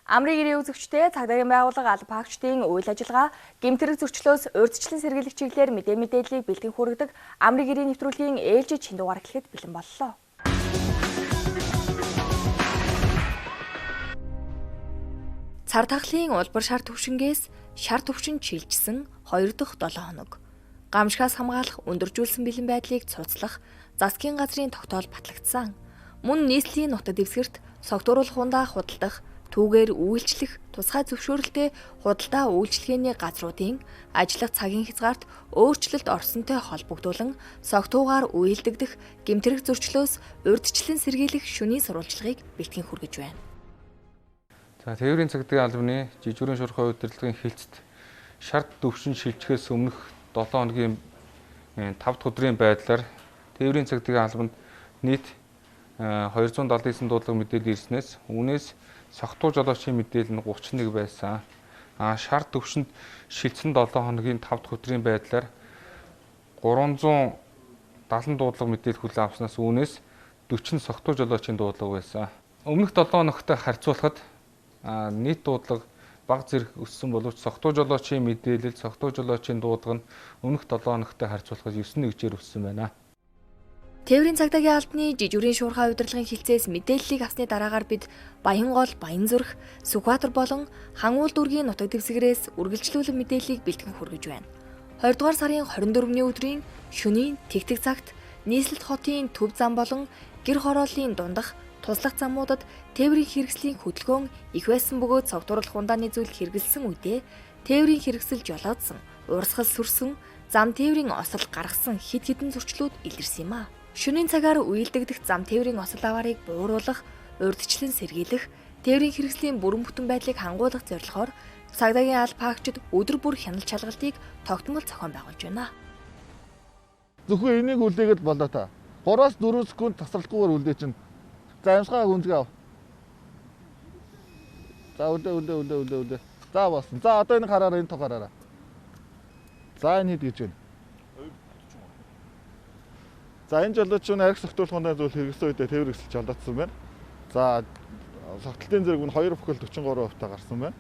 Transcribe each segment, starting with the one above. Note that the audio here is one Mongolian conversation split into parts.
Амрын гэрээ үзэгчдээ цагдаагийн байгууллага алба хаагчдын үйл ажиллагаа, гэмтрэг зөрчлөөс урьдчилан сэргийлэх чиглэлээр мэдээллийг бэлтгэн хүргэдэг Амрын гэрээ нэвтрүүлгийн ээлжид шинэ дугаар эхлэхэд бэлэн боллоо. Цар тахлын улбар шар төвшингээс шар төвшин чилжсэн 2 дахь 7 хоног. Гамшигаас хамгаалах өндөржүүлсэн бэлэн байдлыг цуцлах засгийн газрын тогтоол батлагдсан. Мөн нийслэлийн нутаг дэвсгэрт согтууруулах хундаа худалдах, түүгээр үйлчлэх, тусгай зөвшөөрөлтэй худалдаа үйлчлэгээний газруудын ажиллах цагийн хязгаарт өөрчлөлт орсонтой холбогдуулан согтуугаар үйлдэгдэх гэмтрэг зөрчлөөс урьдчилан сэргийлэх шөнийн сурвалжлагыг бэлтгэн хүргэж байна. За тээврийн цагдаагийн албаны жижигүүрийн шуурхай удирдлагын хэлцэд шарт төвшин шилжихээс өмнөх 7 хоногийн 5 дахь өдрийн байдлаар тээврийн цагдаагийн албанд нийт 279 дуудлага мэдээлэл ирснээс үүнээс согтуу жолоочийн мэдээлэл нь 31 байсан. Шарт төвшөнд шилжсэн 7 хоногийн 5 дахь өдрийн байдлаар 370 дуудлага мэдээлэл хүлээн авснаас үүнээс 40 согтуу жолоочийн дуудлага байсан. Өмнөх 7 хоногтой харьцуулахад нийт дуудлага бага зэрэг өссөн боловч согтуу жолоочийн мэдээлэл, согтуу жолоочийн дуудлага нь өмнөх 7 хоногтой харьцуулахад 9-1-ээр өссөн байна. Тээврийн цагдаагийн албаны жижигүүрийн шуурхай удирдлагын хэлцээс мэдээллийг авсны дараагаар бид Баянгол, Баянзүрх, Сүхбаатар болон Хангуул дүүргийн нутаг дэвсгэрээс үргэлжлүүлэн мэдээллийг бэлтгэн хүргэж байна. 20 дугаар сарын 24-ний өдрийн шөнийн тэгтэг цагт нийслэлт хотын төв зам болон гэр хорооллын дундах туслах замуудад тээврийн хэрэгслийн хөдөлгөөн их байсан бөгөөд согтууруулах хундааны зүйл хэрэгэлсэн үедээ тээврийн хэрэгсэл жолоодсон, урсгал сүрсэн, зам тээврийн осол гаргасан хэд хэдэн зөрчлүүд илэрсэн юм а. Шөнийн цагаар үйлдэгдэх зам тээврийн осол аваарыг бууруулах, урьдчилан сэргийлэх, тээврийн хэрэгслийн бүрэн бүтэн байдлыг хангуулах зорилгоор цагдаагийн алба хаагчид өдөр бүр хяналт шалгалтыг тогтмол зохион байгуулж байна. Зөвхөн энийг үлдээгээд болоо та. 3-4 секунд тасралтгүйгээр үлдээ чинь. За амсгаа гүнзгий ав. За үлдээ. За болсон. За одоо энэ хараараа, энэ тухаараа. За энэ хэд гэж байна? За энэ жолооч нь арх согтуулах хундаа зүйл хэрэгсэн үедээ тээвэр хэсэл жолоодсон байна. За согтолтын зэрэг нь 2 бүхэл 43% та гарсан байна.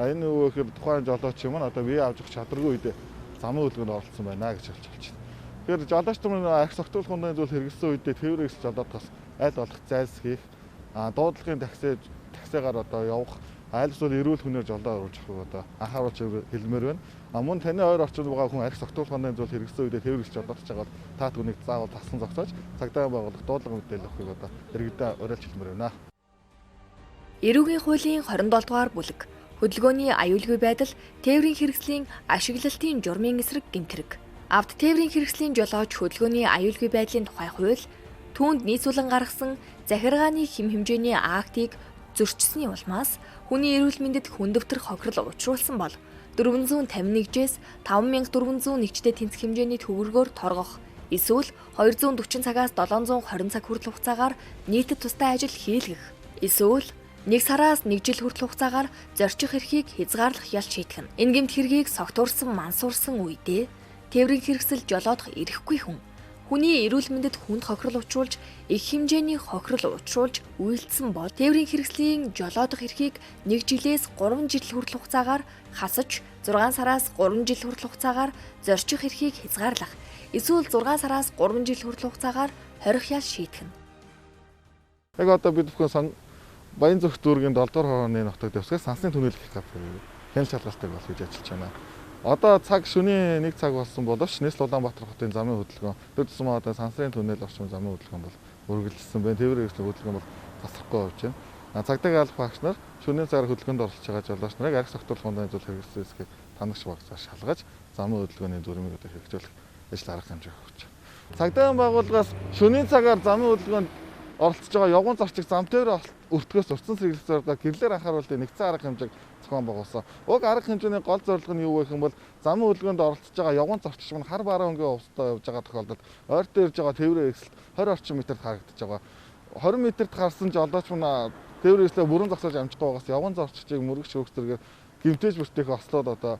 Энэ юу гэхээр тухайн жолооч юм нь одоо бие авч явах чадваргүй үедээ замын хөдөлгөөнд оролцсон байна гэж хэлж байна. Тэгэхээр жолооч нар арх согтуулах хундаа зүйл хэрэгсэн үедээ тээвэр хэсэл жолоодохоос аль болох зайлсхийх, дуудлагын таксигаар одоо явах, аль эсвэл эрүүл хүнээр жолоо оруулж авах одоо анхааруулж хэлмээр байна. Мөн таны ойр орчинд байгаа хүн арх согтуулах хундаа зүйл хэрэгсэн үедээ тээвэр хэсэл жолоодож байгаа бол та түүнийг заавал тассан зогсоож цагдаагийн байгууллага дуудлага мэдээлэл өгөхийг одоо иргэдээ уриалж хэлмээр байна. Эрүүгийн хуулийн 27 дугаар бүлэг хөдөлгөөний аюулгүй байдал тээврийн хэрэгслийн ашиглалтын журмын эсрэг гэмтрэг. Авто тээврийн хэрэгслийн жолооч хөдөлгөөний аюулгүй байдлын тухай хууль түүнд нийцүүлэн гаргасан захиргааны хэм хэмжээний актыг зөрчсөний улмаас хүний эрүүл мэндэд хүндөвтөр хохирол учруулсан бол 451-ээс 5401-тэй тэнцэх хэмжээний төгрөгөөр торгох эсвэл 240 цагаас 720 цаг хүртэл хугацаагаар нийтэд тустай ажил хийлгэх эсвэл 1 сараас 1 жил хүртэл хугацаагаар зорчих эрхийг хязгаарлах ял шийтгэн. Энэ гэмт хэргийг согтуурсан мансуурсан үедээ тээврийн хэрэгсэл жолоодох эрхгүй хүн хүний эрүүл мэндэд хүнд хохирол учруулж их хэмжээний хохирол учруулж үйлдсэн бол тээврийн хэрэгслийн жолоодох эрхийг 1 жилээс 3 жил хүртэл хугацаагаар хасаж 6 сараас 3 жил хүртэл хугацаагаар зорчих эрхийг хязгаарлах эсвэл 6 сараас 3 жил хүртэл хугацаагаар хорих ял шийтгэн. Яг одоо бид бүхэн Баянзүрх дүүргийн 7 дугаар хорооны нутаг дэвсгээс сансны түнэлэх хяналт шалгалтыг бол хийж ажиллаж байна. Одоо цаг шөнийн 1 цаг болсон боловч нийслэл Улаанбаатар хотын замын хөдөлгөөн дэд тусмаа одоо сансрын түнэл орчим замын хөдөлгөөн бол үргэлжилсэн байна. Тээврийн хэрэгслийн хөдөлгөөн бол тасрахгүй явж байна. Цагдаагийн алба хаагч нар шөнийн цагаар хөдөлгөөнд оролцож байгаа жолооч нарыг арх согтуулах хундаа зүйл хэрэгсэл хэсгийг танагч багцаар шалгаж замын хөдөлгөөний дүрмийг одоо хэрэгжүүлэх ажил арга хэмжээ өгч байна. Цагдаагийн байгууллагаас шөнийн цагаар замын хөдөлгөөнд оролцож байгаа явган зарчиг зам тээвэр өртгөөс урьдчилан сэргийлэх зорилгоор гэрлээр анхааруулалтын нэгдсэн арга хэмжээг зохион байгуулсан. Уг арга хэмжээний гол зорилго нь юу вэ гэвэл замын хөдөлгөөнд оролцож байгаа явган зарчигч нь хар баруун өнгийн хувцастай явж байгаа тохиолдолд ойртоо ирж байгаа тээврийн хэрэгсэлд 20 орчим метрт харагдаж байгаа. 20 метрт харсан жолооч нь тээврийн хэрэгслээ бүрэн зогсоож амжихгүй байгаас явган зарчигчийг мөргөж хөвгцөргээр гэмтээж бүртгэх ослоод одоо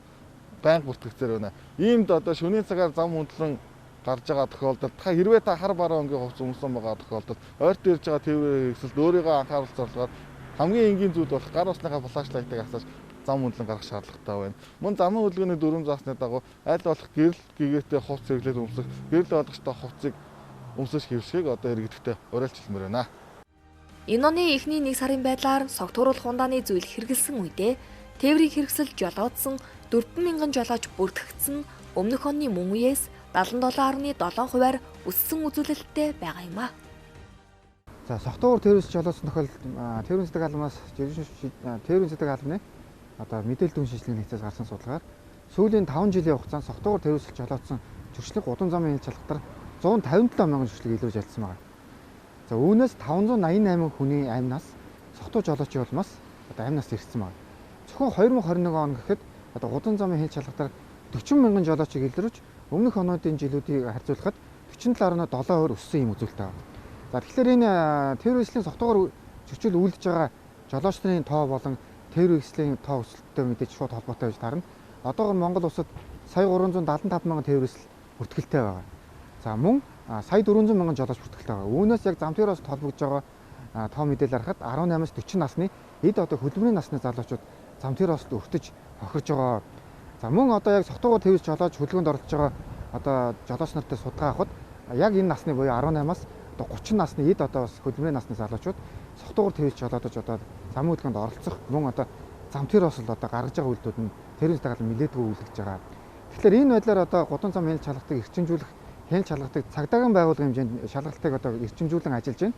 байнга бүртгэгцээр байна. Иймд одоо шөнийн цагаар зам хөндлөн гарч байгаа тохиолдолд хэрвээ та хар баруун өнгийн хувцас өмсөн байгаа тохиолдолд ойртоо ирж байгаа тээврийн хэрэгсэлд өөрийгөө анхааруулах зорилгоор хамгийн энгийн зүйл бол гар усныхаа флашлайтыг асааж зам үнэлэн гаргах шаардлагатай байна. Мөн замын хөдөлгөөний дүрм заасны дагуу аль болох гэрэл гэгээтэй хувц хэрэглээд өмсөх, гэрэл ойлгохтой хувцыг өмсөж хэвшгийг одоо иргэдэдтэй уриалжилмаар байна. Энэ оны эхний 1 сарын байдлаар согтууруулах ундааны зүйл хэрэгэлсэн үедээ тээврийн хэрэгсэл жолоодсон 4,000 жолооч бүртгэгдсэн өмнөх оны мөн үеэс 77.7%-аар өссөн үзүүлэлттэй байгаа юм а. За согтуур тээврээс жолоодсон тохиолдолд тээврийн засаг албанаас тээврийн засаг албаны одоо мэдээлэл дүн шинжилгээний нэгцээс гарсан судалгаар сүүлийн 5 жилийн хугацаанд согтуур тээврээс жолоодсон зөрчлөг удам замын хэл шалгалтаар 157 мянган зөрчлөг илрүүлж ялсан байна. За үүнээс 588 хүний амнаас согтуу жолоочийн улмаас одоо амнаас ирсэн байна. Зөвхөн 2021 он гэхэд одоо удам замын хэл шалгалтаар 40 мянган жолоочийг илрүүлж өмнөх онуудын жилүүдийг харьцуулахад 47.7% өссөн юм үзүүлэлт байна. За тэгэхээр энэ тээврийн согтуугаар зөрчил үйлдэж байгаа жолоочдын тоо болон тээврийн тоо өсөлттэй мэдээж шууд холбоотой гэж тарна. Одоогоор Монгол улсад сая 375 мянган тээврээс бүртгэлтэй байгаа. За мөн сая 400 мянган жолооч бүртгэлтэй байгаа. Үүнээс яг зам тээврээс холбогдож байгаа тоо мэдээлэл харахад 18-аас 40 насны эд одоо хөдөлмөрийн насны залуучууд зам тээврээс өртөж хохирж байгаа. За мөн одоо яг согтуугаар тээврээс жолоож хөдөлгөөнд оролцож байгаа одоо жолооч нартай судалгаа авахад яг энэ насны буюу 18-аас одоо 30 насны эд одоо хөдөлмөрийн насны залуучууд согтуугаар тээврээс жолоодож одоо зам хөдөлгөөнд оролцох мөн одоо зам тээврээс л одоо гаргаж байгаа үйлдэлүүд нь тээврийн засаг албан нэлээдгүй үйлдэж байгаа. Тэгэхээр энэ байдлаар одоо гудамж зам хяналт шалгалтыг эрчимжүүлэх хяналт шалгалтыг цагдаагийн байгууллагын хэмжээнд шалгалтыг одоо эрчимжүүлэн ажиллаж байна.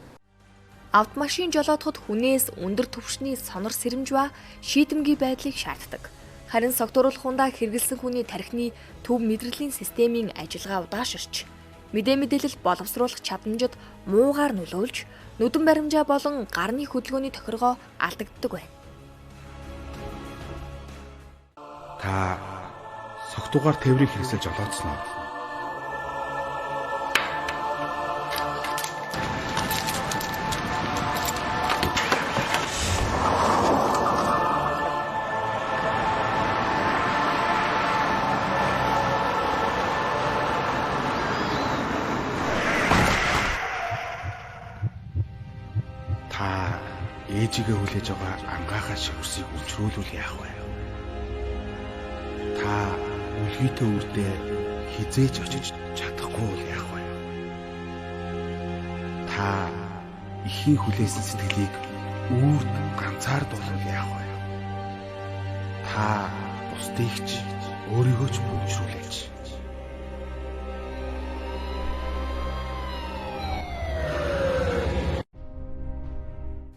Автомашин жолоодоход хүнээс өндөр түвшний сонор сэрэмж ба шийдэмгий байдлыг шаарддаг. Харин согтууруулах ундаа хэрэгэлсэн хүний тархины төв мэдрэлийн системийн ажиллагаа удаашрч мэдээлэл боловсруулах чадамжид муугаар нөлөөлж нүдэн баримжаа болон гарны хөдөлгөөний тохиргоо алдагддаг байна. Та согтуугаар тээврийг хэрэгсэл жолоодсон уу? Та ээжигээ хүлээж байгаа ангаахаа шивэрсийг үлчрүүлвэл яах вэ? Та үлгийтэй үрдээ хизээж очиж чадахгүй бол яах вэ? Та ихийн хүлээсэн сэтгэлийг үрд ганцаардуулвал яах вэ? Та бусдыг ч өөрийгөө ч бүлжрүүлээч.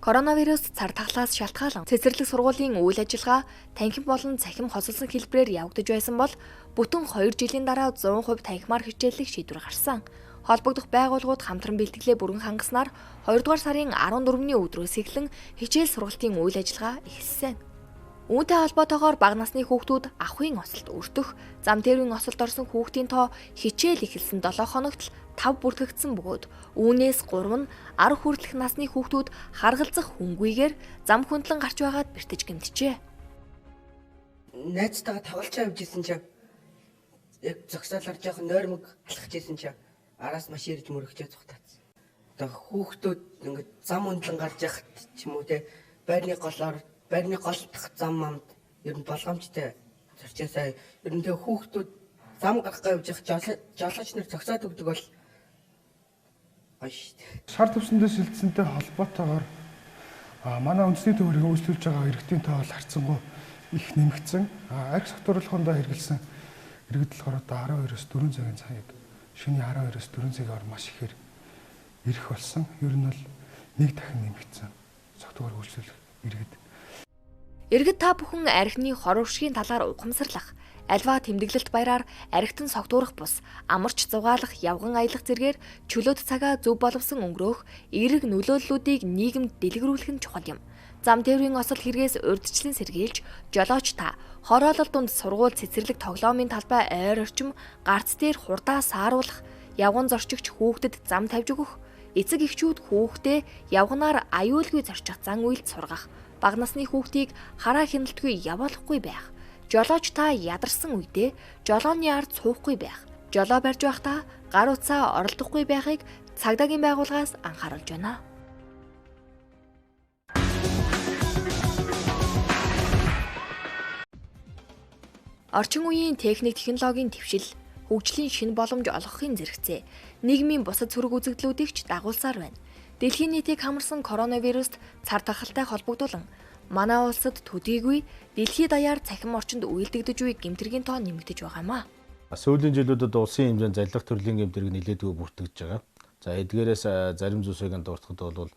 Коронавирус цар тахлаас шалтгаалan цэцэрлэг сургуулийн үйл ажиллагаа танхим болон цахим хосолсон хэлбэрээр явагдаж байсан бол бүтэн 2 жилийн дараа 100% танхимаар хичээллэх шийдвэр гарсан. Холбогдох байгууллагууд хамтран бэлтгэлээ бүрэн хангаснаар 2 дугаар сарын 14-ний өдрөөс эхлэн хичээл сургалтын үйл ажиллагаа эхэлсэн. Үүнтэй холбоотойгоор бага насны хүүхдүүд ахуйн осолд өртөх, зам тээврийн осолд орсон хүүхдийн тоо хичээл эхэлсэн 7 хоногт 5 бүртгэгдсэн бөгөөд үүнээс 3 нь 10 хүртэлх насны хүүхдүүд харгалзах хүнгүйгээр зам хүндлэн гарч байгаад бэртэж гэмтжээ. Найзтайгаа тоглож явжсэн чинь яг зогсоолоор жоохон нойрмог алхаж исэн чинь араас маш ирж мөрөгчөө цухтаацсан. Одоо хүүхдүүд ингээд зам хүндлэн гарч яхад ч юм уу те байрны голдох зам мамд ер нь болгоомжтой зорчоосаа ер нь тэг хүүхдүүд зам гарах гэж явж жолооч нар зогсоод өгдөг бол шар төвсөндөө шилжсэнтэй холбоотойгоор манай үндэсний төвөрийг өөрчлүүлж байгаа иргэдийн тоо бол харьцангуй их нэмэгдсэн. Арх согтууруулахундаа хэрэгэлсэн иргэд болохоор одоо 12-оос 4 цагийн цагийг шөнийн 12-оос 4 цагаар маш ихээр ирэх болсон. Ер нь бол нэг дахин нэмэгдсэн согтуугаар өөрчлүүлэх иргэд. Иргэд та бүхэн архины хор уршгийн талаар ухамсарлах, альва тэмдэглэлт баяраар архитан согтуурах бус, амарч зугаалах, явган аялах зэргээр чөлөөт цагаа зөв боловсон өнгөрөөх эерэг нөлөөллүүдийг нийгэмд дэлгэрүүлэх нь чухал юм. Зам тээврийн осол хэрэгээс урьдчилан сэргийлж, жолооч та хороолол дунд сургууль цэцэрлэг тоглоомын талбай ойр орчим гарц дээр хурдаа сааруулах, явган зорчигч хүүхдэд зам тавьж өгөх, эцэг эхчүүд хүүхдээ явганаар аюулгүй зорчих зан үйлд сургах, бага насны хүүхдийг хараа хяналтгүй явуулахгүй байх. Жолооч та ядарсан үедээ жолооны ард суухгүй байх. Жолоо барьж байхдаа гар утсаа оролдохгүй байхыг цагдаагийн байгууллагаас анхааруулж байна. Орчин үеийн техник технологийн твшил, хөгжлийн шинэ боломж олгохын зэрэгцээ, нийгмийн бусад сөрөг үзэгдлүүдийг ч дагуулсаар байна. Дэлхийн нийтийг хамарсан коронавируст цар тахалтай холбогдуулан манай улсад төдийгүй дэлхийд даяар цахим орчинд үйлдэгдэж буй гэмтэргийн тоо нэмэгдэж байгаамаа. Сүүлийн жилүүдэд улсын хэмжээнд залилах төрлийн гэмтэрэг нэлээдгүй бүртгэж байгаа. За эдгээрээс зарим зүйлсийг дуртахад бол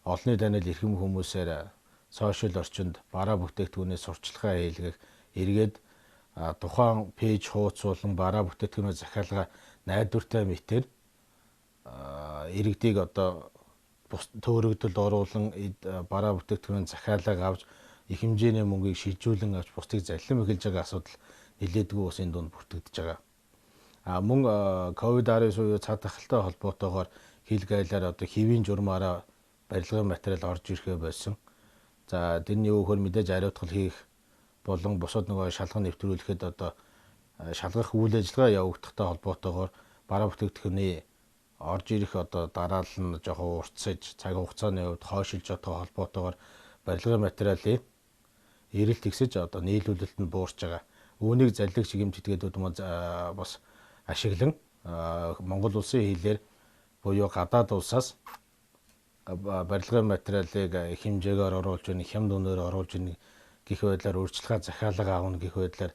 олонний танил эрхэм хүмүүсээр сошиал орчинд бараа бүтээгдэхүүнээ сурчлагаа хийлгэх, эргээд тухайн пэйж хуудасуулан бараа бүтээгдэхүүнээ захиалга найдвартай мэтэр иргэдийг одоо төөрөгдөлд оруулан бараа бүтээгдэхүүнээ захиалга авч их хэмжээний мөнгийг шилжүүлэн авч бусдыг заллим эхэлж байгаа асуудал нэлээдгүй ус энэ дунд бүртгэж байгаа. Мөн ковид-19 үеийн цад тахалтай холбоотойгоор хил гайлаар одоо хэвийн журмаараа барилгын материал орж ирэхээ болсон. За тэрний өгөхөр мэдээж ариутгал хийх болон бусад нөгөө шалган нэвтрүүлэхэд одоо шалгах үйл ажиллагаа явагдахтай холбоотойгоор бараа бүтээгдэхүүний орж ирэх одоо дараал нь жоохон уртсаж цаг хугацааны хувьд хойшилж байгаа холбоотойгоор барилгын материалын эрэлт ихсэж одоо нийлүүлэлт нь буурч байгаа. Үүнийг заллиг чиглэмж этгээдүүд бас ашиглан Монгол улсын хилээр буюу гадаад улсаас барилгын материалыг хэмжээгээр оруулж ийн, хямд үнээр оруулж ийн гэх байдлаар өөрчлөлт захиалга аавна гэх байдлаар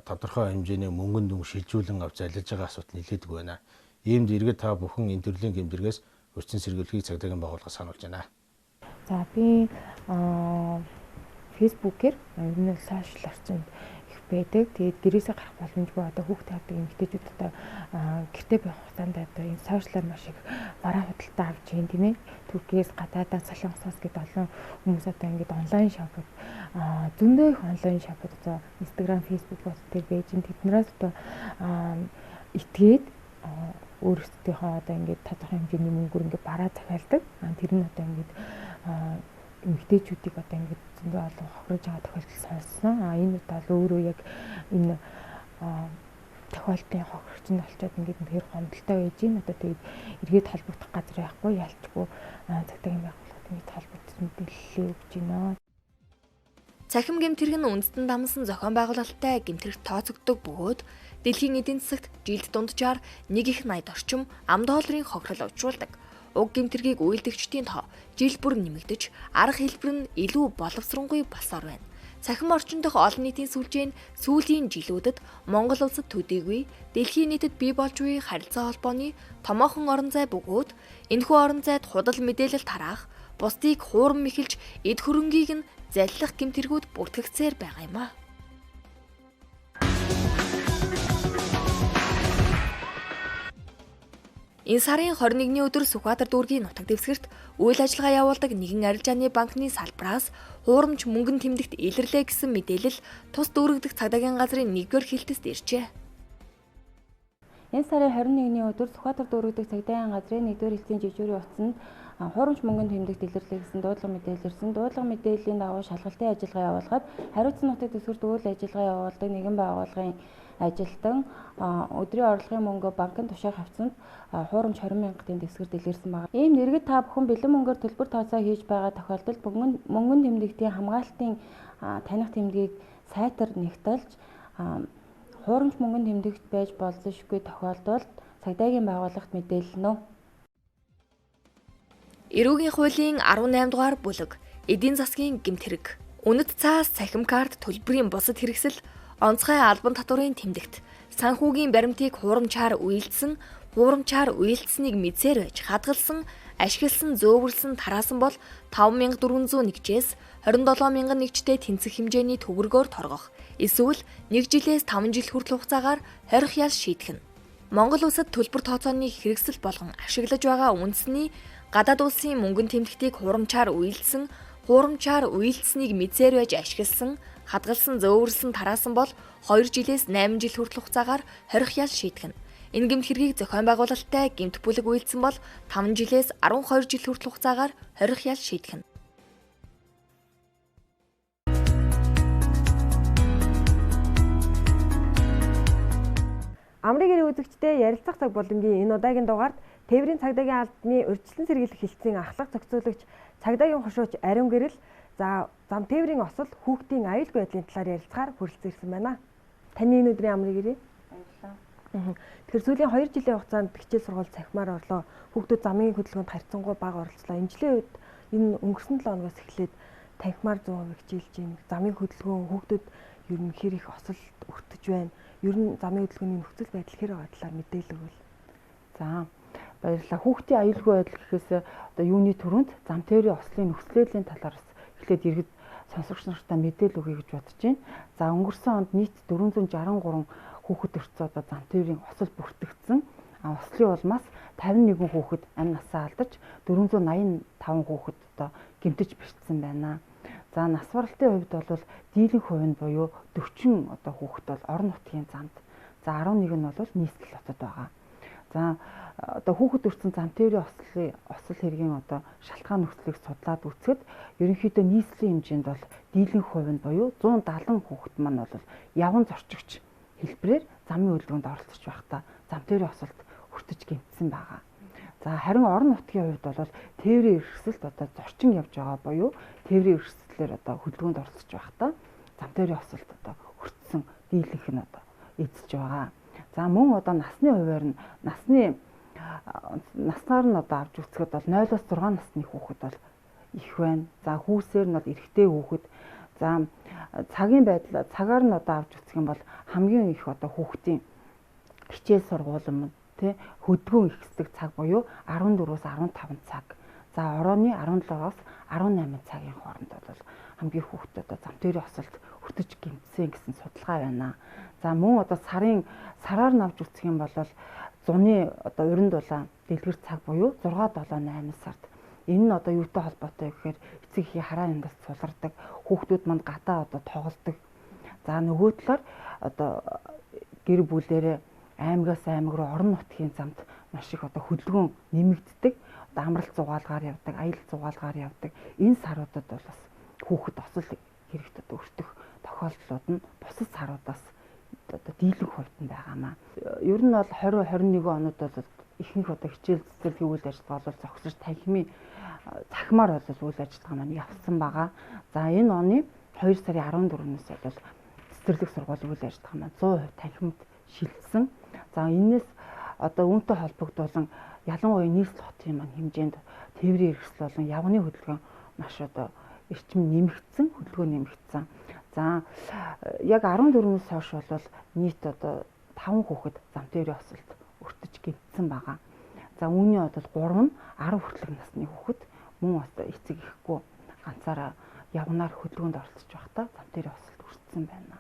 тодорхой хэмжээний мөнгөнд дүн шилжүүлэн авч залилж байгаа асуудал нэлээдгүй байна. Иймд иргэд та бүхэн энэ төрлийн гэмтэргээс өрчсөн сэргийлэхийг цагдаагийн байгууллага сануулж байна. За би фэйсбүүкээр ер нь сошиал орчинд их байдаг. Тэгээд гэрээсээ гарах боломжгүй одоо хүүхдээ авдаг эмэгтэйчүүд одоо гэртээ байх хугацаанд одоо энэ сошиалар маш их бараа худалдаа авч юм тийм ээ. Түркиээс гадаадаас Солонгосоос гээд олон хүмүүс одоо ингээд онлайн шопинг зөндөө их онлайн шопинг одоо Instagram, Facebook дээр байж тэднээс одоо итгээд өөрсдийнхөө одоо ингээд тодорхой хэмжээний мөнгөөр ингээд бараа захиалдаг. Тэр нь одоо ингээд эмэгтэйчүүдийг одоо ингээд зөндөө олон хохирож байгаа тохиолдол сонссон. Энэ удаа л өөрөө яг энэ тохиолдлын хохирогч нь болчиход ингээд нэр гомдолтой байж байна. Одоо тэгээд эргээд холбогдох газар байхгүй ялчгүй цагдаагийн байгууллагад ингээд холбогдсон мэдээлэл өгч байна. Цахим гэмтэрэг нь үндэстэн дамсан зохион байгуулалттай гэмтэрэгт тооцогддог бөгөөд дэлхийн эдийн засагт жилд дунджаар 1.80 орчим ам долларын хохирол учруулдаг. Уг гэмтэргийг үйлдэгчдийн тоо жил бүр нэмэгдэж, арга хэлбэр нь илүү боловсронгүй болсоор байна. Цахим орчин дох олон нийтийн сүлжээ нь сүүлийн жилүүдэд Монгол улсад төдийгүй дэлхийн нийтэд бий болж буй харилцаа холбооны томоохон орон зай бөгөөд энэхүү орон зайд худал мэдээлэл тараах, бусдыг хуурам мэхэлж эд хөрөнгийг нь заллах гэмтэргүүд бүртгэгдсээр байгаа юм а. Энэ сарын 21-ний өдөр Сүхбаатар дүүргийн нутаг дэвсгэрт үйл ажиллагаа явуулдаг нэгэн арилжааны банкны салбараас хуурамч мөнгөн тэмдэгт илэрлээ гэсэн мэдээлэл тус дүүрэгдэх цагдаагийн газрын 1-р хэлтэст иржээ. Энэ сарын 21-ний өдөр Сүхбаатар дүүрэгдэх цагдаагийн газрын 1-р хэлтсийн жижүүрийн утсанд хуурамч мөнгөнд тэмдэгт илэрлээ гэсэн дуудлага мэдээлэл ирсэн. Дуудлага мэдээллийн дагуу шалгалтын ажиллагаа явуулгаад хариуцсан нутаг дэвсгэрт үйл ажиллагаа явуулдаг нэгэн байгууллагын ажилтан өдрийн орлогын мөнгө банкны тушаах хавцанд хуурамч 20,000 төгрөгийн дэвсгэрт илэрсэн байна. Ийм нэргэд та бүхэн бэлэн мөнгөөр төлбөр тооцоо хийж байгаа тохиолдолд мөнгөн тэмдэгтийн хамгаалтын таних тэмдгийг сайтар нэгтэлж хуурамч мөнгөн тэмдэгт байж болзошгүй тохиолдолд цагдаагийн байгууллагт мэдээлнэ. Эрүүгийн хуулийн 18 дугаар бүлэг эдийн засгийн гэмтэрэг. Үнэт цаас цахим карт төлбөрийн бусад хэрэгсэл онцгой албан татварын тэмдэгт санхүүгийн баримтыг хуурамчаар үйлдсэнийг мэдсээр байж хадгалсан, ашигласан, зөөвөрлсөн, тараасан бол 5,401-ээс 27,001-тэй тэнцэх хэмжээний төгрөгөөр торгох. Эсвэл 1 жилээс 5 жил хүртэл хугацаагаар хорих ял шийдэх нь. Монгол улсад төлбөр тооцооны хэрэгсэл болгон ашиглаж байгаа үндэсний гадаад улсын мөнгөн тэмдэгтийг хуурамчаар үйлдсэнийг мэдсээр байж ашигласан, хадгалсан, зөөвөрлсөн, тараасан бол 2 жилээс 8 жил хүртэл хугацаагаар хорих ял шийдэх нь. Энэ гэмт хэргийг зохион байгуулалттай гэмт бүлэг үйлдсэн бол 5 жилээс 12 жил хүртэл хугацаагаар хорих ял шийдэх нь. Амрын гэрээ үзэгчдээ ярилцах цаг боломжийн энэ удаагийн дугаард Тээврийн цагдаагийн албаны урьдчилан сэргийлэх хэлтсийн ахлах зохицуулагч цагдаагийн хошууч Ариун Гэрэл зам Тээврийн осол хүүхдийн аюулгүй байдлын талаар ярилцахаар хүрэлцэн ирсэн байна. Таны энэ өдрийн амрыг ирээ. Баярлалаа. Тэгэхээр сүүлийн 2 жилийн хугацаанд хичээл сургууль цахимаар орлоо. Хүүхдүүд замын хөдөлгөөнд харьцангуй бага оролцлоо. Эмчлийн үед энэ өнгөрсөн 7 хоногоос эхлээд танхимаар 100% хичээлж байна. Замын хөдөлгөөн хүүхдүүд ер нь хэр их осолд өртөж байна. Ер нь замын хөдөлгөөний нөхцөл байдал хэр байгаа талаар мэдээлэл өгвөл. За баярлалаа. Хүүхдийн аюулгүй байдал гэхээс одоо юуны төрөнд зам тээврийн ослын нөхцөлийн талаар эхлээд иргэд сонсогч нартай мэдээлэл өгье гэж бодож байна. За өнгөрсөн онд нийт 463 хүүхэд өртсөн одоо зам тээврийн осол бүртгэгдсэн. Ослын улмаас 51 хүүхэд амь насаа алдаж 485 хүүхэд одоо гэмтэж бэртсэн байна. За нас баралтын хувьд бол дийлэнх хувь нь буюу 40 одоо хүүхэд бол орон нутгийн замд. За 11 нь бол нийслэл хотод байгаа. За одоо хүүхэд өртсөн зам тээврийн осол хэргийн одоо шалтгаан нөхцөлийг судлаад үзэхэд ерөнхийдөө нийслэлийн хэмжээнд бол дийлэнх хувь нь буюу 170 хүүхэд маань бол явган зорчигч хэлбэрээр замын хөдөлгөөнд оролцож байхдаа зам тээврийн осолд өртөж гэмтсэн байгаа. За харин орон нутгийн хувьд бол тээврийн эрсдэлд одоо зорчин явж байгаа буюу тээврийн эрсдлээр одоо хөдөлгөөнд оролцож байхдаа зам тээврийн осолд одоо өртсөн дийлэнх нь одоо эзэлж байгаа. За мөн одоо насны хувьар нь наснаар нь одоо авч үзэхэд бол 0-6 насны хүүхэд бол их байна. За хүүсээр нь бол эрэгтэй хүүхэд. За цагаар нь одоо авч үзэх юм бол хамгийн их одоо хүүхдийн хичээл сургууль тий хөдөлгөөн ихсдэг цаг буюу 14-өөс 15 цаг. За орооны 17-оос 18 цагийн хооронд бол хамгийн хүүхдүүд одоо зам тээврийн осолд өртөж гэмтсэн гэсэн судалгаа байна. За мөн одоо сараар нь авч үзэх юм бол зуны одоо уран дулаан дэлгэр цаг буюу 6-7-8 сард. Энэ нь одоо юутай холбоотой гэхээр эцэг эхийн хараа ангилт сулардаг, хүүхдүүд манд гадаа одоо тоглодог. За нөгөө талаар одоо гэр бүлэрээ аймагаас аймаг руу орон нутгийн замд маш их одоо хөдөлгөөн нэмэгддэг. Одоо амралт зугаалгаар явдаг, аялал зугаалгаар явдаг. Энэ саруудад бол бас хүүхэд осол хэрэгт одоо өртөх тохиолдлууд нь бусад саруудаас одоо дийлэнх хувьд нь байгаамаа. Ер нь бол 20-21 онод бол ихэнх одоо хичээл цэцэрлэгийн үйл ажиллагаа бол зогсож танхимын цахимаар бол үйл ажиллагаа маань явсан байгаа. За энэ оны 2 сарын 14-өөс бол цэцэрлэг сургуулийн үйл ажиллагаа маань 100% танхимд шилжсэн. За энэс одоо үүнтэй холбогдуулан ялангуяа нийслэл хотын маань хэмжээнд тээврийн эрсдэл болон явганы хөдөлгөөн маш одоо эрчим нэмэгдсэн, хөдөлгөөн нэмэгдсэн. За яг 14-өөс хойш бол нийт одоо 5 хүүхэд зам тээврийн осолд өртөж гэмтсэн байгаа. За үүний одоо 3 нь 10 хүртэлх насны хүүхэд мөн одоо эцэг ихгүй ганцаараа явнаар хөдөлгөөнд оролцож байхдаа зам тээврийн осолд өртсөн байна.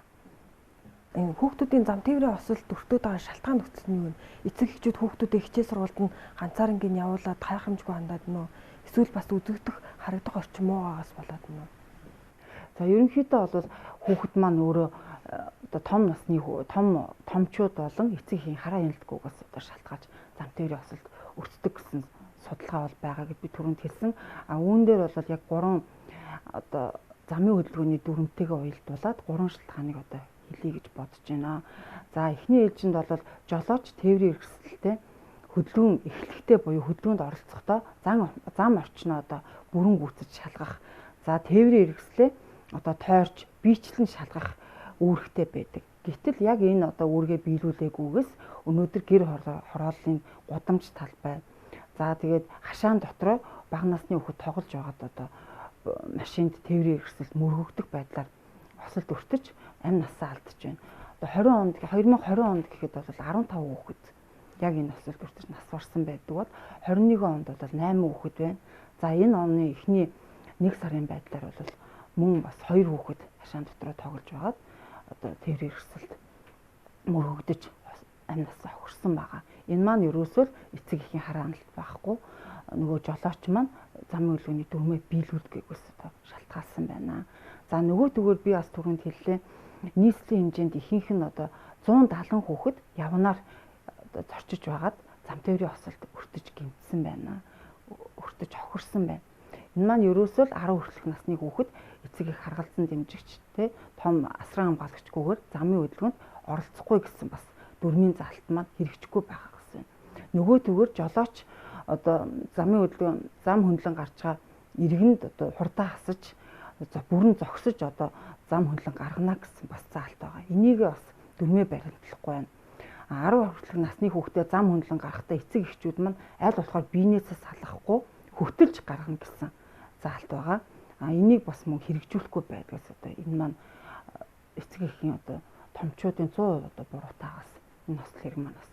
Энэ хүүхдүүдийн зам тээврийн осолд өртөөд байгаа шалтгаан нөхцөл нь юу вэ? Эцэг эхчүүд хүүхдүүдээ хичээл сургуульд нь ганцаарнгийн явуулаад гайхамжгүй хандаад нь уу? Эсвэл бас үзэгдэх харагдах орчин муугаас болоод нь уу? За ерөнхийдөө бол хүүхэд маань өөрөө одоо том насны томчууд болон эцэг эхийн хараа хяналтгүйгээс одоо шалтгаалж зам тээврийн осолд өртдөг гэсэн судалгаа бол байгаа гэж би түрүүнд хэлсэн. Үүн дээр бол яг 3 одоо замын хөдөлгөөний дүрмтэйгээ уялдуулаад 3 шалтгааныг одоо хэлье гэж бодож байна. За эхний ээлжинд бол жолооч тээврийн эрсдэлтэй хөдөлгөөн эхлэхдээ буюу хөдөлгөөнд оролцохдоо зам орчноо одоо бүрэн гүйцэж шалгах. За тээврийн эрсдлээ одоо тойрч биечлэн шалгах үүрэгтэй байдаг. Гэтэл яг энэ одоо үүргээ биелүүлээгүйгээс өнөөдөр гэр хорооллын гудамж талбай. За тэгээд хашаан дотроо бага насны хүүхэд тоглож байгаад одоо машинд тээврийн эрсдэл мөргөгдөх байдлаар осолд өртөж амь насаа алдаж байна. Одоо 2020 онд гэхэд бол 15 хүүхэд яг энэ осолд өртөж нас барсан байдаг бол 21 онд бол 8 хүүхэд байна. За энэ оны эхний 1 сарын байдлаар бол мөн бас 2 хүүхэд хашаан дотроо тоглож байгаад одоо тээврийн эрсдэлд мөргөгдөж амь насаа хөрсөн байгаа. Энэ маань ерөөсөө эцэг эхийн хараа хяналт байхгүй нөгөө жолооч маань замын хөдөлгөөний дүрмээ биелүүлдэггүйс одоо шалтгаалсан байна. За нөгөө төгөөр би бас түрүүнд хэллээ. Нийслэлийн хэмжээнд ихэнх нь одоо 170 хүүхэд явнаар одоо зорчиж байгаад зам тээврийн осолд өртөж гэмтсэн байна. Өртөж хохирсон байна. Энэ маань ерөөсөө 10 хүртэлх насны хүүхэд эцэг их харгалзан дэмжигчтэй том асран хамгаалагчгүйгээр замын хөдөлгөөнд оролцохгүй гэсэн бас дүрмийн заалт маань хэрэгжихгүй байгаа гэсэн. Нөгөө төгөөр жолооч одоо замын хөдөлгөөн зам хөндлөн гарч байгаа иргэнд одоо хурдаа хасаж бүрэн зогсож одоо зам хөндлөн гаргана гэсэн бас заалт байгаа. Энийг бас дүрмээ баримтлахгүй байна. 10 хүртэлх насны хүүхдээ зам хөндлөн гарахдаа эцэг эхчүүд маань аль болохоор биенээсээ салахгүй хөтөлж гаргана гэсэн заалт байгаа. Энийг бас мөн хэрэгжүүлэхгүй байдгаас одоо энэ маань эцэг эхийн одоо томчуудын 100% одоо буруутаагаас энэ носол хэрэг маань бас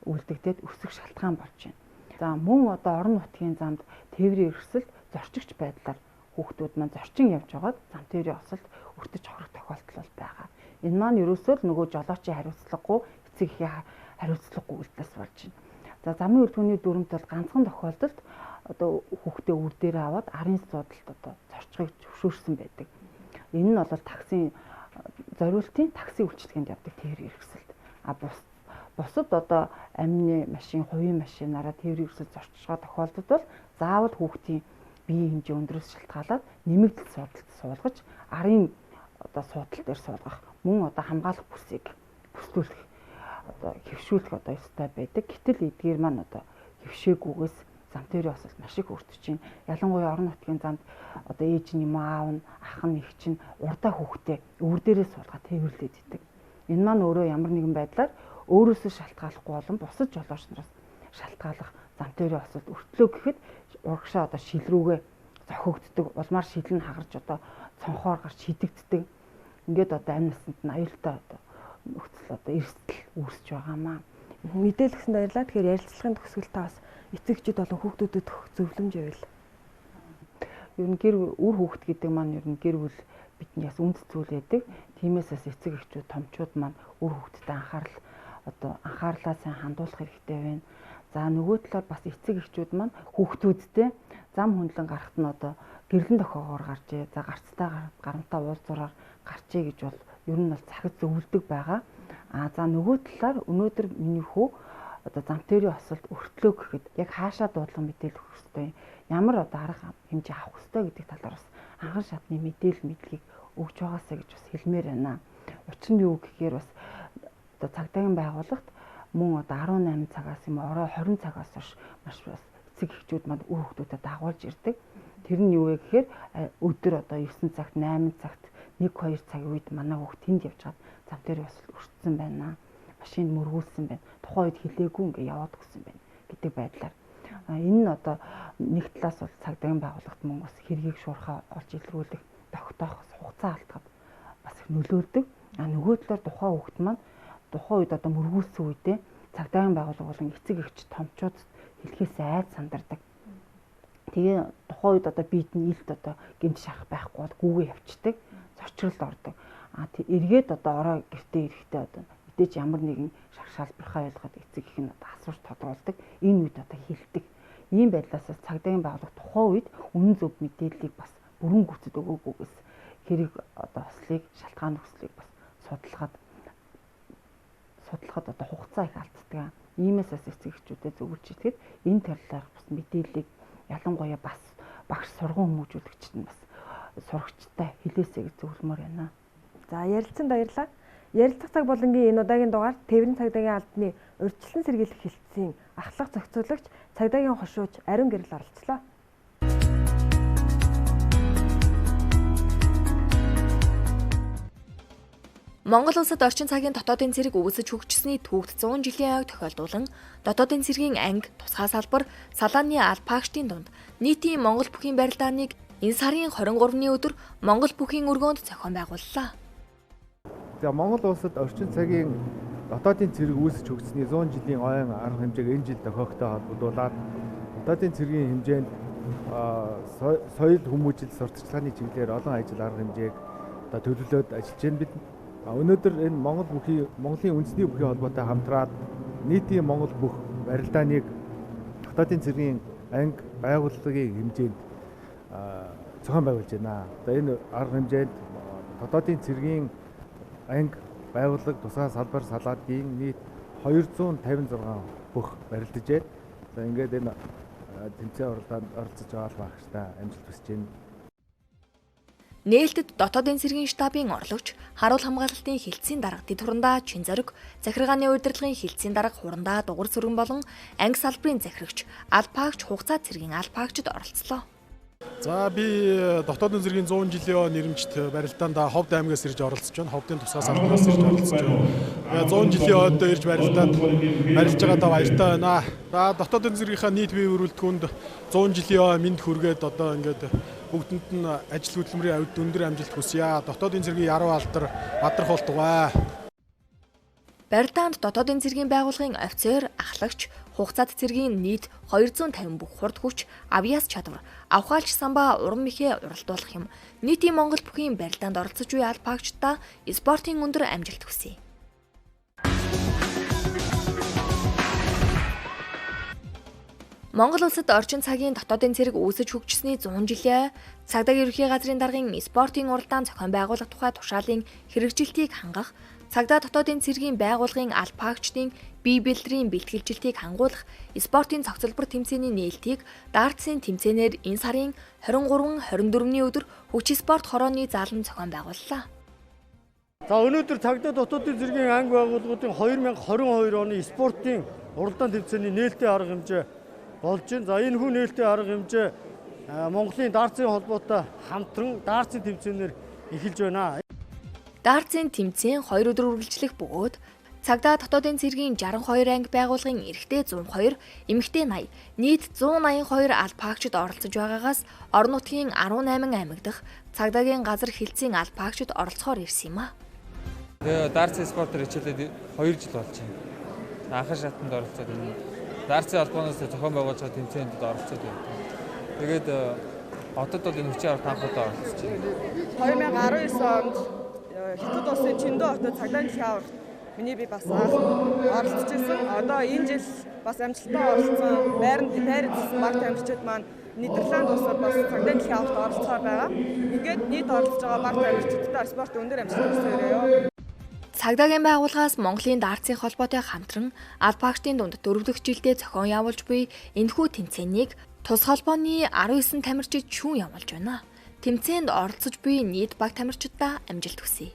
үлдэгдээд өсөх шалтгаан болж байна. За мөн одоо орон нутгийн замд тээврийн өрсөлд зорчигч байдлаар хүүхдүүд маань зорчин явж байгаад зам тээврийн осолд өртөж хорох тохиолдол байгаа. Энэ маань ерөөсөө л нөгөө жолоочийн хариуцлагагүй эцэг эхийн хариуцлагагүй үйлдэлс болж байна. За замын үлдгэний дүрмд бол ганцхан тохиолдолд одоо хүүхдээ үр дээрээ аваад арын суудалд одоо зорчхыг зөвшөөрсөн байдаг. Энэ нь бол таксийн зориултын такси үйлчилгээнд явдаг тээврийн өрсөлд. Бусад одоо амины машин, хувийн машинаараа тээврийн өрсөлд зорчгоо тохиолдолд бол заавал хүүхдийн биеийн хэмжээ өндрөөс шалтгаалаад нэмэгдэл суудалд суулгаж арын одоо суудал дээр суулгах мөн одоо хамгаалах бүсийг бүслүүлэх одоо хэвшүүлэх одоо ёстой байдаг. Гэтэл эдгээр маань одоо хэвшээгүйгээс зам тээврийн осолд маш их өртөж байна. Ялангуяа орон нутгийн замд одоо ээж нь, аав нь, ах нь, эх чинь урдаа хүүхдээ өвөр дээрээ суулгаад тээвэрлээд идэг. Энэ маань өөрөө ямар нэгэн байдлаар өөрөөсөө шалтгааллахгүй болон бусад жолооч нараас шалтгааллах зам тээврийн осолд өртлөө гэхэд урагшаа одоо шил рүүгээ зохигддог, улмаар шил нь хагарч одоо цонхоор гарч хидэгддэг. Ингээд одоо амь насанд нь аюултай одоо нөхцөл одоо эрсдэл үүсэж байгаамаа. Мэдээлэлсэнд баярлалаа. Тэгэхээр ярилцлагын төгсгөлтөө бас эцэгчид болон хүүхдүүдэд өгөх зөвлөмж байвал. Ер нь үр хүүхд гэдэг маань ер нь гэр бүл бидний бас үнд зүйл байдаг. Тиймээс бас эцэг эхчүүд, томчууд маань үр хүүхдэд анхаарлаа сайн хандуулах хэрэгтэй байна. За нөгөө талаар бас эцэг эхчүүд маань хүүхдүүдтэй зам хөндлөн гарахт нь одоо гэрлэн тохиогоор гарчээ. За гарцтай гарамтаа уулзураар гарчээ гэж бол ер нь бол захид зөвлөдөг байгаа. За нөгөө талаар өнөөдөр миний хүү одоо зам тээврийн осолд өртлөө гэхэд яг хаашаа дуудлага мэдээлэл өгөх ёстой, ямар одоо арга хэмжээ авах ёстой гэдэг талаар бас анхан шатны мэдээллийг өгж байгаасаа гэж бас хэлмээр байна. Учир нь юу гэхээр бас одоо цагдаагийн байгууллагт мөн одоо 18 цагаас юм орой 20 цагаас хойш маш бас эцэг эхчүүд манд үр хүүхдүүдэд дагуулж ирдэг. Тэр нь юу вэ гэхээр өдөр одоо 9 цагт, 8 цагт 1-2 цагийн үед манай хүүхд тэнд явж хаад зам тээврийн осолд өртсөн байна. Машинд мөргүүлсэн байна. Тухайн үед хэлээгүй ингээ яваад өгсөн байна гэдэг байдлаар. Энэ нь одоо нэг талаас бол цагдаагийн байгууллагт мөн бас хэргийг шуурхаа олж илрүүлэх, тогтоох хугацаа алдахад бас их нөлөөлдөг. Нөгөө талаар тухайн хүүхд маань тухайн үед одоо мөргүүлсэн үедээ цагдаагийн байгууллага болон эцэг эхч томчууд хэлхээс айд сандардаг. Тэгээ тухайн үед одоо биед нь илт одоо гэмт шарах байхгүй бол гүүгээ явцдаг, зочролд ордог. Эргээд одоо ороо гэртээ ирэхдээ одоо мэдээж ямар нэгэн шалбархаа ойлгоод эцэг их нь одоо асууж тодруулдаг. Энэ үед одоо хилдэг. Ийм байдлаас цагдаагийн байгууллага тухайн үед үнэн зөв мэдээллийг бас бүрэн гүйцэд өгөөгүйгээс хэрэг одоо ослыг, шалтгаан нөхцөлийг бас судалгаад одоо хугацаа их алддаг. Иймээс бас эцэг эхчүүдэд зөвлөж итгэхэд энэ талаар бас мэдээллийг ялангуяа бас багш сургууль хүмүүжүүлэгчид нь бас сурагчтай хэлээсэй гэж зөвлөмөр байна. За ярилцсанд баярлалаа. Ярилцах цаг болонгийн энэ удаагийн дугаар Тээврийн цагдаагийн албаны урьдчилан сэргийлэх хэлтсийн ахлах зохицуулагч цагдаагийн хошууч Ариун Гэрэл оролцлоо. Монгол улсад орчин цагийн дотоодын цэрэг үүсэж хөгжсөний түүхт 100 жилийн ойг тохиолдуулан дотоодын цэргийн анги, тусгай салбар, салааны албаагчдын дунд нийтийн Монгол бүхийн барилдааныг энэ сарын 23-ны өдөр Монгол бүхийн өргөөнд зохион байгууллаа. За Монгол улсад орчин цагийн дотоодын цэрэг үүсэж хөгжсөний 100 жилийн ойн арга хэмжээг энэ жил тохиогтой холбогдуулаад дотоодын цэргийн хэмжээнд соёл хүмүүжил сурталчилгааны чиглэлээр олон ажил арга хэмжээг одоо төлөвлөд ажиллаж байна. Бид өнөөдөр энэ Монголын үндэсний бүхий холбоотой хамтраад нийтийн Монгол бүх барилдааныг дотоодын цэргийн анги байгууллагын хэмжээнд зохион байгуулж байна. Одоо энэ арга хэмжээнд дотоодын цэргийн анги байгууллага, тусгай салбар, салаадын нийт 256 бүх барилдаж байна. За ингээд энэ тэмцээн уралдаанд оролцож байгаа багштай амжилт хүсэж байна. Нээлттэд дотоодын цэргийн штабын орлогч, харуул хамгаалалтын хэлтсийн дарга дэд хурандаа чин зориг, захиргааны удирдлагын хэлтсийн дарга хурандаа дугар сүрэн болон анги салбарын захирагч, албаагч, хугацаа цэргийн албаагчид оролцлоо. За би дотоодын зэргийн 100 жилийн нэрмжт барилдаанд Ховд аймгаас ирж оролцож байна. Ховдын тусгай салбараас ирж оролцож байна. 100 жилийн ойд ирж барилдаанд барилж байгаадаа баяртай байна. За дотоодын зэргийнхаа нийт бие бүрэлдэхүүнд 100 жилийн ой мэнд хүргээд одоо ингээд бүгдэнд нь ажил хөдөлмөрийн авид өндөр амжилт хүсье. Дотоодын зэргийн яруу алдар бадрах болтугай. Барилдаанд дотоодын цэргийн байгууллагын офицер, ахлагч, хугацаат цэргийн нийт 250 бүх хурд хүч, авиас чадвар, авхаалч самбаа уран мэхээ уралдуулах юм. Нийтийн Монгол бүхийн барилдаанд оролцож буй албаагчдаа спортын өндөр амжилт хүсье. Монгол улсад орчин цагийн дотоодын цэрэг үүсэж хөгжсөний 100 жилийн цагдаагийн ерөнхий газрын даргын спортын уралдаан зохион байгуулах тухай тушаалын хэрэгжилтийг хангах, цагдаа дотоодын цэргийн байгууллагын албаагчдын бие бэлтрийн бэлтгэлжилтийг хангуулах, спортын цогцлбор тэмцээний нээлтийг дартсын тэмцээнээр энэ сарын 23-24-ний өдөр хүч спорт хорооны заалан зохион байгууллаа. За өнөөдөр цагдаа дотоодын цэргийн анги байгууллагуудын 2022 оны спортын уралдаан тэмцээний нээлттэй арга хэмжээ болж байна. За энэ хүн нээлттэй арга хэмжээ Монголын дартсын холбоотой хамтран дартсын тэмцээнээр эхэлж байна. Дартсын тэмцээн 2 өдөр үргэлжлэх бөгөөд цагдаа дотоодын цэргийн 62 анги байгууллагын эрэгтэй 102, эмэгтэй 80, нийт 182 албаагчид оролцож байгаагаас орон нутгийн 18 аймаг дахь цагдаагийн газар хилцээний албаагчид оролцохоор ирсэн юм а. Тэгээ дартсын спортоор хичээлээд 2 жил болж байна. Анхан шатанд оролцоод байна. Дартсын албаноос зохион байгуулж байгаа тэмцээнд оролцоод байна. Тэгээд хотод бол энэ хүчээр танхуудаа оролцож байна. 2019 онд Хятад улсын Чиндөө хотод цагдаагийн дэлхийн аварга миний би бас оролцож ирсэн. Одоо энэ жил бас амжилттай оролцсон Байранд баг тамирчид маань Нидерланд улсад бас цагдаагийн дэлхийн аваргад оролцохоор байгаа. Ингээд нийт оролцож байгаа баг тамирчидтай спорт өндөр амжилт хүсье. Цагдаагийн байгууллагаас Монголын дартсын холбоотой хамтран албаагчдын дунд дөрөвдөх жилдээ зохион явуулж буй энэхүү тэмцээнийг тус холбооны 19 тамирчид шүүн явуулж байна. Тэмцээнд оролцож буй нийт баг тамирчидаа амжилт хүсье.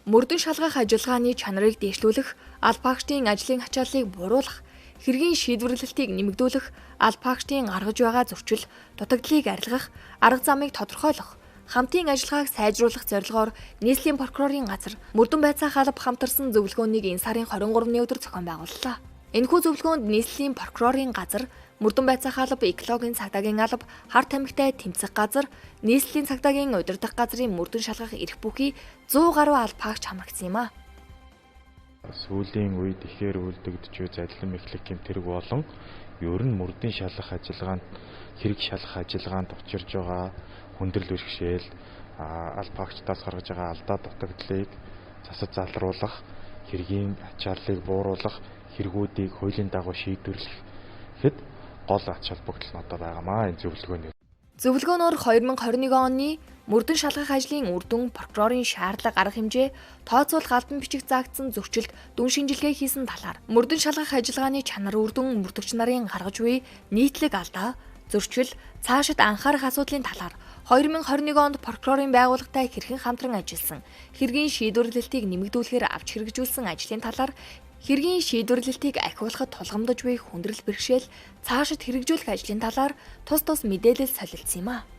Мөрдөн шалгах ажиллагааны чанарыг дээшлүүлэх, албаагчдын ажлын ачааллыг бууруулах, хэргийн шийдвэрлэлтийг нэмэгдүүлэх, албаагчдын гаргаж байгаа зөрчил, дутагдлыг арилгах, арга замыг тодорхойлох, хамтын ажиллагааг сайжруулах зорилгоор нийслэлийн прокурорын газар Мөрдөн байцаах алба хамтарсан зөвлөгөөнийг энэ сарын 23-ны өдөр зохион байгууллаа. Энэхүү зөвлөгөөнд нийслэлийн прокурорын газар, Мөрдөн байцаах алба, экологийн цагдаагийн алба, Харт тамхитай тэмцэх газар, нийслэлийн цагдаагийн удирдах газрын мөрдөн шалгах эрх бүхий 100 гаруй албаагч хамрагдсан юм а. Сүүлийн үед ихээр үлдэгдэж буй задлан мэхлэг гэмтэрэг болон ер нь мөрдөн шалгах ажиллагаанд хэрэг шалгах ажиллагаанд учирж байгаа хүндрэл бэрхшээл, албаагчдаас гаргаж байгаа алдаа дутагдлыг засаж залруулах, хэргийн ачааллыг бууруулах, хэрэгүүдийг хуулийн дагуу шийдвэрлэхэд гол ач холбогдол нь одоо байгаамаа энэ зөвлөгөөний. Зөвлөгөөнөөр 2021 оны мөрдөн шалгах ажлын үр дүн, прокурорын шаардлага арга хэмжээ, тооцоолох албан бичиг заагдсан зөрчилд дүн шинжилгээ хийсэн талаар мөрдөн шалгах ажиллагааны чанар үр дүн мөрдөгч нарын гаргаж буй нийтлэг алдаа, зөрчил, цаашид анхаарах асуудлын талаар 2021 онд прокурорын байгууллагатай хэрхэн хамтран ажилласан, хэргийн шийдвэрлэлтийг нэмэгдүүлэхээр авч хэрэгжүүлсэн ажлын талаар хэргийн шийдвэрлэлтийг ахиулахад тулгамдж буй хүндрэл бэрхшээл, цаашид хэрэгжүүлэх ажлын талаар тус мэдээлэл солилцсон юм а.